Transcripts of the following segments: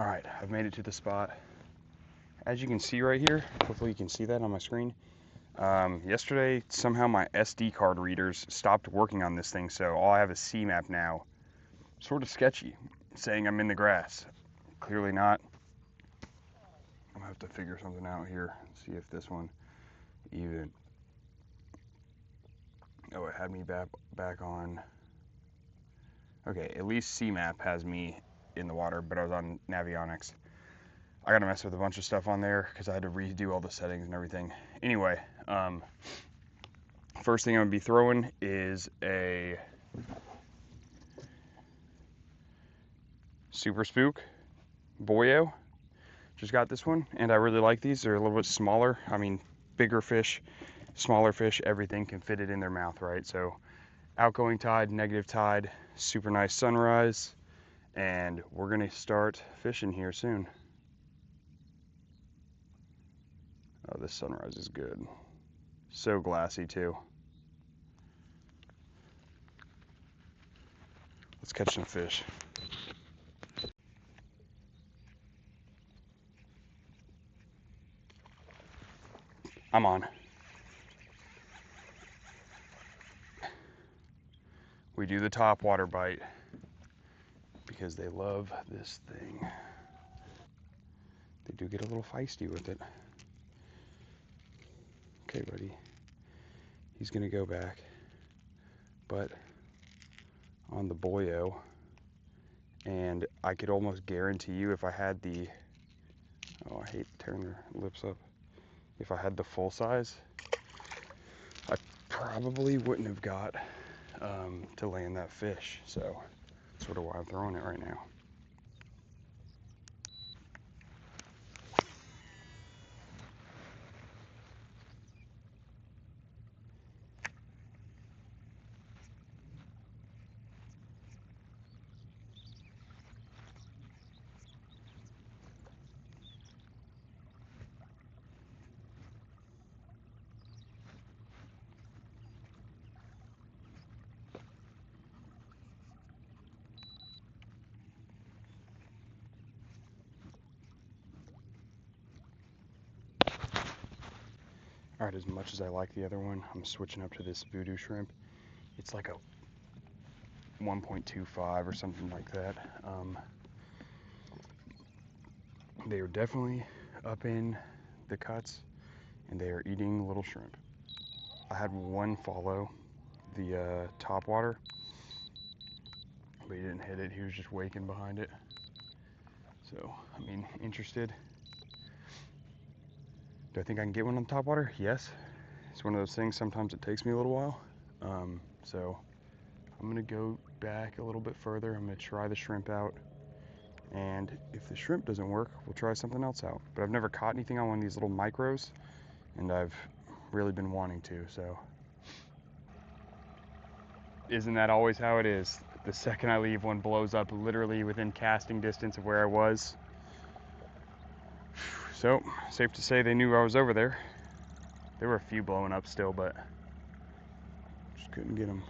All right, I've made it to the spot. As you can see right here, hopefully you can see that on my screen. Yesterday, somehow my SD card readers stopped working on this thing, so all I have is C-map now. Sort of sketchy, saying I'm in the grass. Clearly not. I'm gonna have to figure something out here. See if this one even. Oh, it had me back on. Okay, at least C-map has me in the water, but I was on Navionics. I gotta mess with a bunch of stuff on there because I had to redo all the settings and everything. Anyway, first thing I'm gonna be throwing is a Super Spook Boyo. Just got this one, and I really like these. They're a little bit smaller. I mean, bigger fish, smaller fish, everything can fit it in their mouth, right? So outgoing tide, negative tide, super nice sunrise, and we're gonna start fishing here soon. Oh, this sunrise is good. So glassy too. Let's catch some fish. I'm on. We do the topwater bite because they love this thing. They do get a little feisty with it. Okay, buddy. He's gonna go back, but on the Boyo, and I could almost guarantee you if I had the, oh, I hate tearing their lips up. If I had the full size, I probably wouldn't have got to land that fish. So that's sort of why I'm throwing it right now. All right, as much as I like the other one, I'm switching up to this voodoo shrimp. It's like a 1.25 or something like that. They are definitely up in the cuts, and they are eating little shrimp. I had one follow the topwater, but he didn't hit it. He was just waking behind it. So, I mean, interested. Do I think I can get one on topwater? Yes. It's one of those things, sometimes it takes me a little while. So I'm gonna go back a little bit further. I'm gonna try the shrimp out. And if the shrimp doesn't work, we'll try something else out. But I've never caught anything on one of these little micros, and I've really been wanting to, so. Isn't that always how it is? The second I leave, one blows up literally within casting distance of where I was. So, safe to say they knew I was over there. There were a few blowing up still, but just couldn't get them.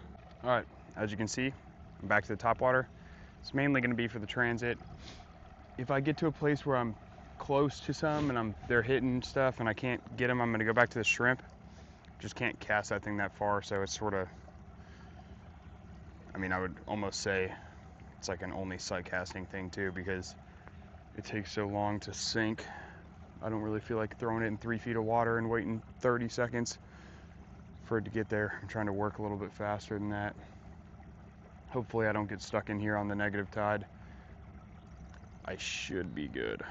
All right, as you can see, I'm back to the topwater. It's mainly gonna be for the transit. If I get to a place where I'm close to some and they're hitting stuff and I can't get them, I'm gonna go back to the shrimp. Just can't cast that thing that far, so it's sort of, I mean, I would almost say it's like an only sight casting thing too, because it takes so long to sink. I don't really feel like throwing it in 3 feet of water and waiting 30 seconds for it to get there. I'm trying to work a little bit faster than that. Hopefully I don't get stuck in here on the negative tide. I should be good.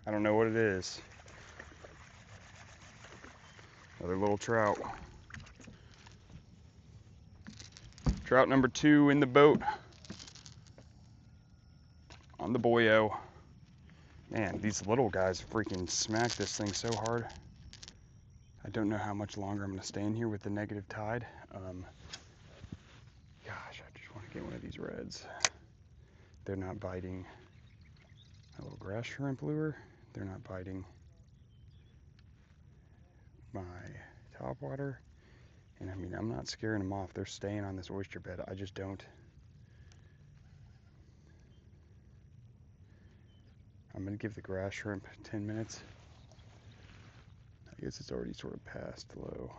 I don't know what it is, Another little trout. Trout number 2 in the boat on the boyo. Man, these little guys freaking smack this thing so hard. I don't know how much longer I'm gonna stay in here with the negative tide. Gosh, I just want to get one of these reds. They're not biting a little grass shrimp lure. They're not biting my topwater. And I mean, I'm not scaring them off. They're staying on this oyster bed. I just don't. I'm gonna give the grass shrimp 10 minutes. I guess it's already sort of past low.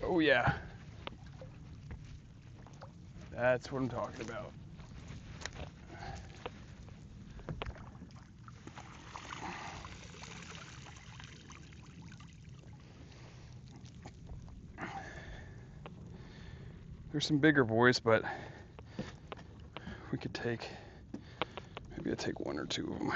Oh yeah, that's what I'm talking about. There's some bigger boys, but we could take, maybe I'll take 1 or 2 of them.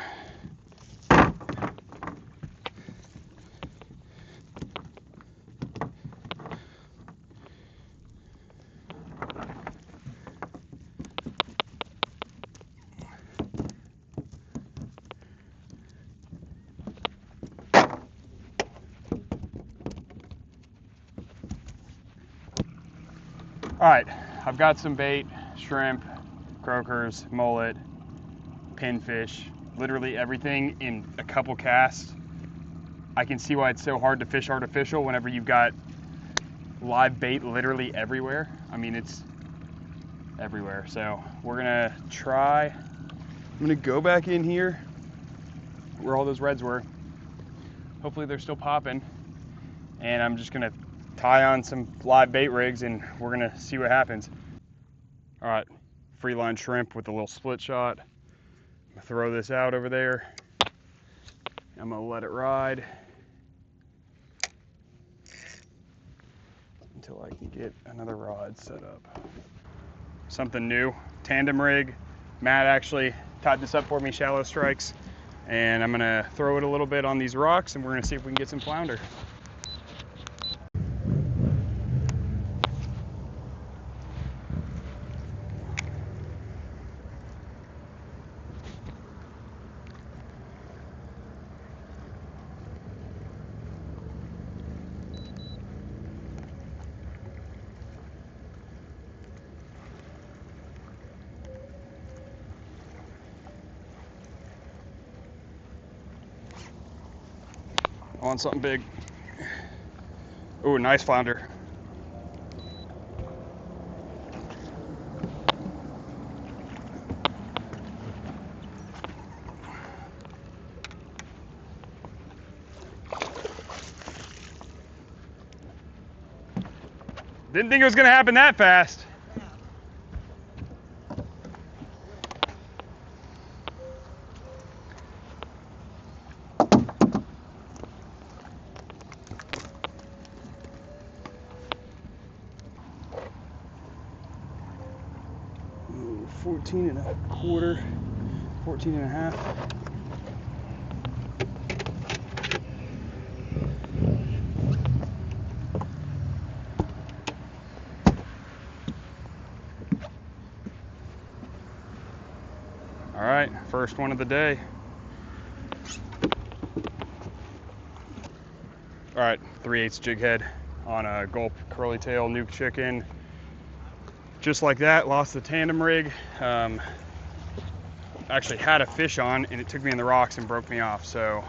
All right, I've got some bait, shrimp, croakers, mullet, pinfish, literally everything in a couple casts. I can see why it's so hard to fish artificial whenever you've got live bait literally everywhere. I mean, it's everywhere. So we're gonna try, I'm gonna go back in here where all those reds were. Hopefully they're still popping. And I'm just gonna tie on some live bait rigs and we're gonna see what happens. All right, free line shrimp with a little split shot. I'm gonna throw this out over there. I'm gonna let it ride until I can get another rod set up. Something new, tandem rig. Matt actually tied this up for me, shallow strikes. And I'm gonna throw it a little bit on these rocks and we're gonna see if we can get some flounder. I want something big. Ooh, nice flounder. Didn't think it was gonna happen that fast. Ooh, 14 and a quarter, 14 and a half. All right, first one of the day. All right, 3/8 jig head on a gulp curly tail nuke chicken. Just like that, lost the tandem rig. Actually had a fish on and it took me in the rocks and broke me off. So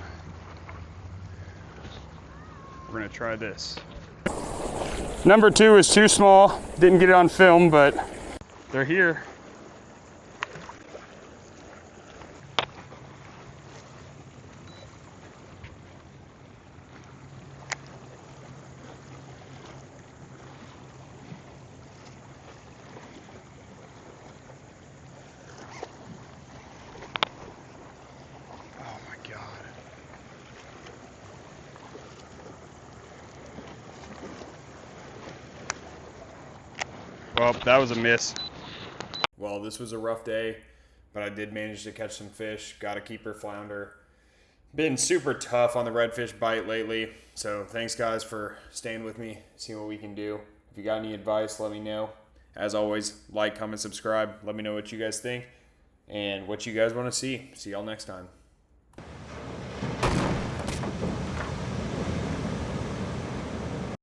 we're gonna try this. Number 2 is too small. Didn't get it on film, but they're here. Well, that was a miss. Well, this was a rough day, but I did manage to catch some fish. Got a keeper flounder. Been super tough on the redfish bite lately, so thanks guys for staying with me, seeing what we can do. If you got any advice, let me know. As always, like, comment, subscribe. Let me know what you guys think and what you guys want to see. See y'all next time.